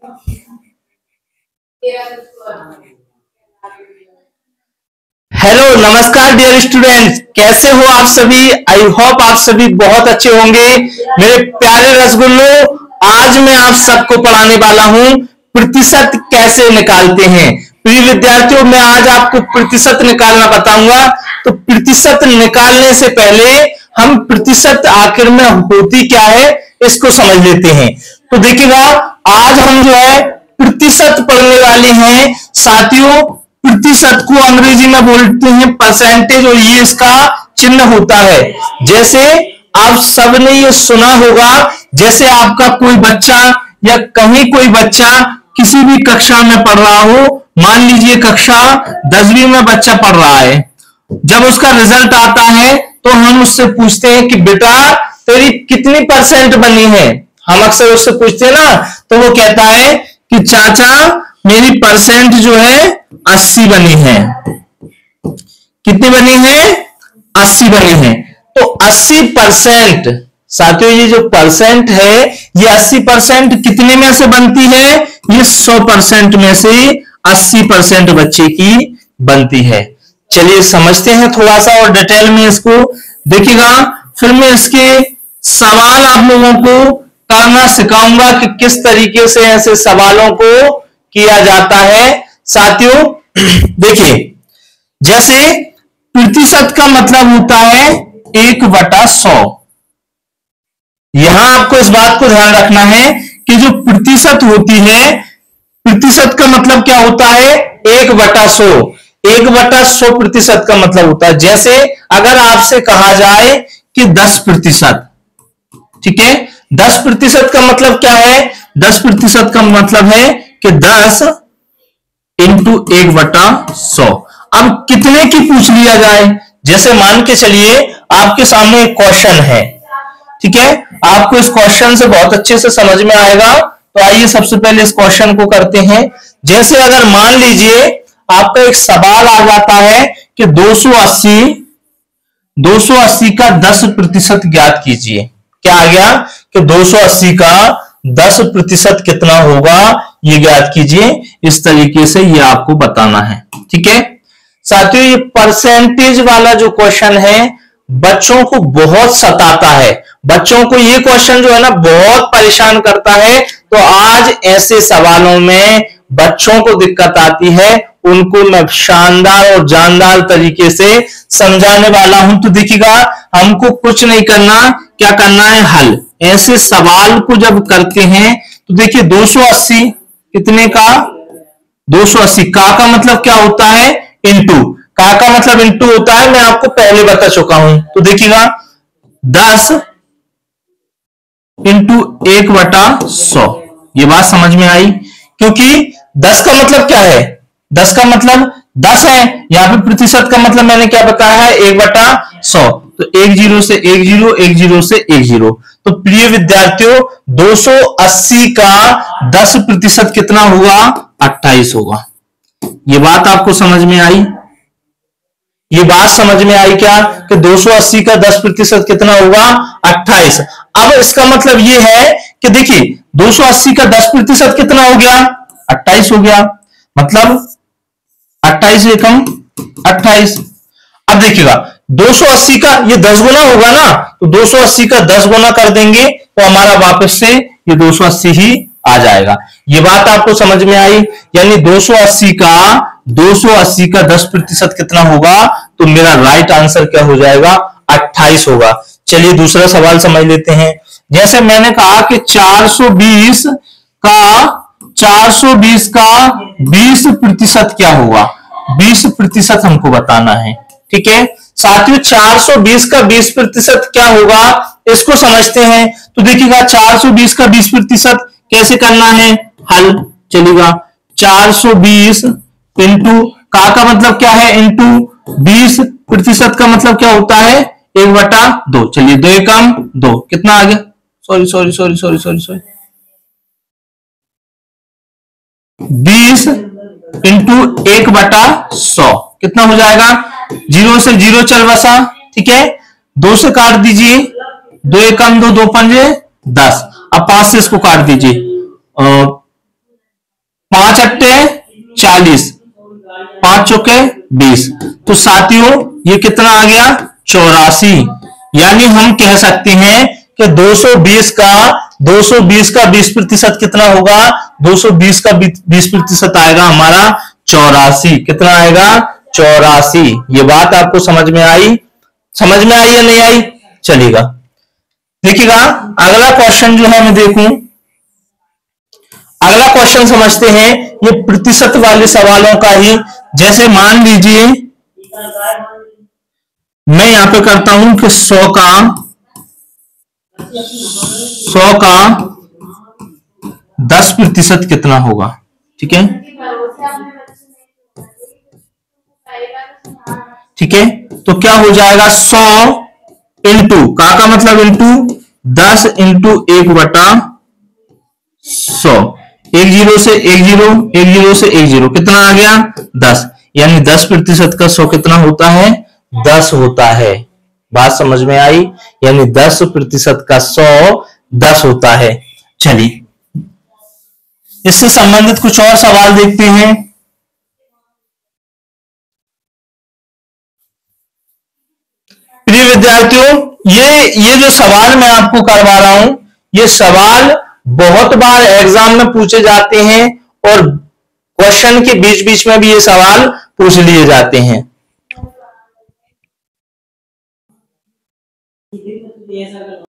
Hello नमस्कार dear students, कैसे हो आप सभी। आई होप आप सभी बहुत अच्छे होंगे। मेरे प्यारे रसगुल्लो, आज मैं आप सबको पढ़ाने वाला हूं प्रतिशत कैसे निकालते हैं। प्रिय विद्यार्थियों, मैं आज आपको प्रतिशत निकालना बताऊंगा। तो प्रतिशत निकालने से पहले हम प्रतिशत आखिर में होती क्या है इसको समझ लेते हैं। तो देखिएगा, आज हम जो है प्रतिशत पढ़ने वाले हैं। साथियों, प्रतिशत को अंग्रेजी में बोलते हैं परसेंटेज, और ये इसका चिन्ह होता है। जैसे आप सबने ये सुना होगा, जैसे आपका कोई बच्चा या कहीं कोई बच्चा किसी भी कक्षा में पढ़ रहा हो, मान लीजिए कक्षा 10वीं में बच्चा पढ़ रहा है, जब उसका रिजल्ट आता है तो हम उससे पूछते हैं कि बेटा तेरी कितनी परसेंट बनी है। हम अक्सर उससे पूछते हैं ना, तो वो कहता है कि चाचा मेरी परसेंट जो है 80 बनी है। कितनी बनी है? 80 बनी है। तो 80%, साथियों ये जो परसेंट है ये 80% कितने में से बनती है? ये 100% में से 80% बच्चे की बनती है। चलिए समझते हैं थोड़ा सा और डिटेल में इसको। देखिएगा, फिर मैं इसके सवाल आप लोगों को करना सिखाऊंगा कि किस तरीके से ऐसे सवालों को किया जाता है। साथियों देखिए, जैसे प्रतिशत का मतलब होता है 1/100। यहां आपको इस बात को ध्यान रखना है कि जो प्रतिशत होती है, प्रतिशत का मतलब क्या होता है? 1/100। 1/100 प्रतिशत का मतलब होता है। जैसे अगर आपसे कहा जाए कि 10%, ठीक है, 10% का मतलब क्या है? 10% का मतलब है कि 10 इंटू 1/100। अब कितने की पूछ लिया जाए? जैसे मान के चलिए आपके सामने एक क्वेश्चन है, ठीक है, आपको इस क्वेश्चन से बहुत अच्छे से समझ में आएगा। तो आइए सबसे पहले इस क्वेश्चन को करते हैं। जैसे अगर मान लीजिए आपका एक सवाल आ जाता है कि 280 का 10% ज्ञात कीजिए। क्या आ गया कि 280 का 10% कितना होगा, ये ज्ञात कीजिए। इस तरीके से ये आपको बताना है, ठीक है। साथियों, ये परसेंटेज वाला जो क्वेश्चन है बच्चों को बहुत सताता है। बच्चों को ये क्वेश्चन जो है ना बहुत परेशान करता है। तो आज ऐसे सवालों में बच्चों को दिक्कत आती है, उनको मैं शानदार और जानदार तरीके से समझाने वाला हूं। तो देखिएगा, हमको कुछ नहीं करना, क्या करना है? हल। ऐसे सवाल को जब करते हैं तो देखिए 280 कितने का? 280 का मतलब क्या होता है? इनटू। का मतलब इनटू होता है, मैं आपको पहले बता चुका हूं। तो देखिएगा 10 इंटू 1/100। ये बात समझ में आई? क्योंकि 10 का मतलब क्या है? 10 का मतलब 10 है। यहां पे प्रतिशत का मतलब मैंने क्या बताया है? 1/100। तो 1 0 से 1 0, 1 0 से 1 0। तो प्रिय विद्यार्थियों, 280 का 10% कितना होगा? 28 होगा। ये बात आपको समझ में आई? ये बात समझ में आई क्या कि 280 का 10% कितना होगा? 28। अब इसका मतलब ये है कि देखिए 280 का 10% कितना हो गया? 28 हो गया। मतलब 28 एकम 28। अब देखिएगा 280 का ये 10 गुना होगा ना, तो 280 का 10 गुना कर देंगे तो हमारा वापस से ये 280 ही आ जाएगा। ये बात आपको समझ में आई? यानी 280 का 10% कितना होगा? तो मेरा राइट आंसर क्या हो जाएगा? 28 होगा। चलिए दूसरा सवाल समझ लेते हैं। जैसे मैंने कहा कि 420 का 20% क्या होगा? 20% हमको बताना है, ठीक है। साथियों 420 का 20% क्या होगा इसको समझते हैं। तो देखिएगा 420 का 20% कैसे करना है? हल। चलिएगा 420 इंटू का मतलब क्या है? इंटू 20% का मतलब क्या होता है? 1/2। चलिए 2 एकम 2 कितना आ गया? सॉरी 20 इंटू 1/100 कितना हो जाएगा? 0 से 0 चल बसा, ठीक है। 2 से काट दीजिए, 2 एकम 2, 2 पंजे 10। अब 5 से इसको काट दीजिए, 5 अट्टे 40, 5 चौके 20। तो साथियों ये कितना आ गया 84। यानी हम कह सकते हैं कि 220 का 20% कितना होगा, 220 का 20% आएगा हमारा 84। कितना आएगा 84। ये बात आपको समझ में आई, समझ में आई या नहीं आई? चलिएगा देखिएगा अगला क्वेश्चन जो है मैं देखूं, अगला क्वेश्चन समझते हैं। ये प्रतिशत वाले सवालों का ही, जैसे मान लीजिए मैं यहां पे करता हूं कि 100 का 10% कितना होगा, ठीक है, ठीक है। तो क्या हो जाएगा 100 इंटू का मतलब इंटू 10 इंटू 1/100, एक जीरो से एक जीरो, एक जीरो से एक जीरो, कितना आ गया 10। यानी 10% का 100 कितना होता है 10 होता है। बात समझ में आई? यानी 10% का 100 10 होता है। चलिए इससे संबंधित कुछ और सवाल देखते हैं। प्रिय विद्यार्थियों, ये जो सवाल मैं आपको करवा रहा हूं, ये सवाल बहुत बार एग्जाम में पूछे जाते हैं और क्वेश्चन के बीच बीच में भी ये सवाल पूछ लिए जाते हैं।